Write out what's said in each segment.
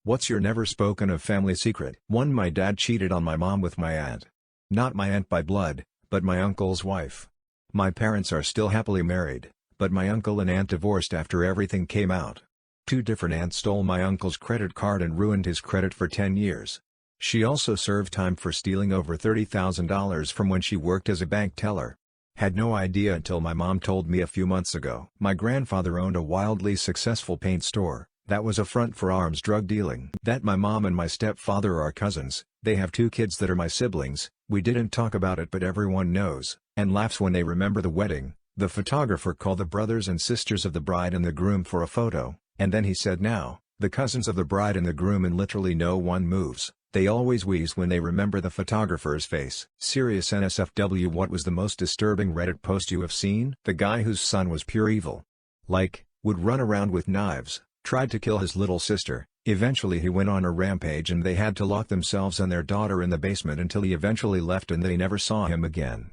What's your never spoken of family secret? 1. My dad cheated on my mom with my aunt. Not my aunt by blood, but my uncle's wife. My parents are still happily married, but my uncle and aunt divorced after everything came out. 2 different aunts stole my uncle's credit card and ruined his credit for 10 years. She also served time for stealing over $30,000 from when she worked as a bank teller. Had no idea until my mom told me a few months ago. My grandfather owned a wildly successful paint store. That was a front for arms drug dealing. That my mom and my stepfather are cousins. They have 2 kids that are my siblings. We didn't talk about it, but everyone knows, and laughs when they remember the wedding. The photographer called the brothers and sisters of the bride and the groom for a photo, and then he said, "Now, the cousins of the bride and the groom," and literally no one moves. They always wheeze when they remember the photographer's face. Serious NSFW. What was the most disturbing Reddit post you have seen? The guy whose son was pure evil. Like, would run around with knives, tried to kill his little sister. Eventually he went on a rampage and they had to lock themselves and their daughter in the basement until he eventually left and they never saw him again.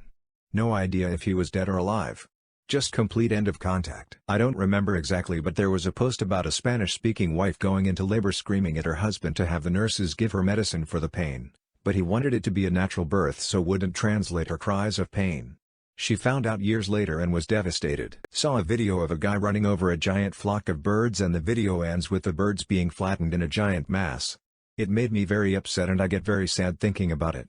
No idea if he was dead or alive. Just complete end of contact. I don't remember exactly, but there was a post about a Spanish-speaking wife going into labor screaming at her husband to have the nurses give her medicine for the pain, but he wanted it to be a natural birth so wouldn't translate her cries of pain. She found out years later and was devastated. Saw a video of a guy running over a giant flock of birds and the video ends with the birds being flattened in a giant mass. It made me very upset and I get very sad thinking about it.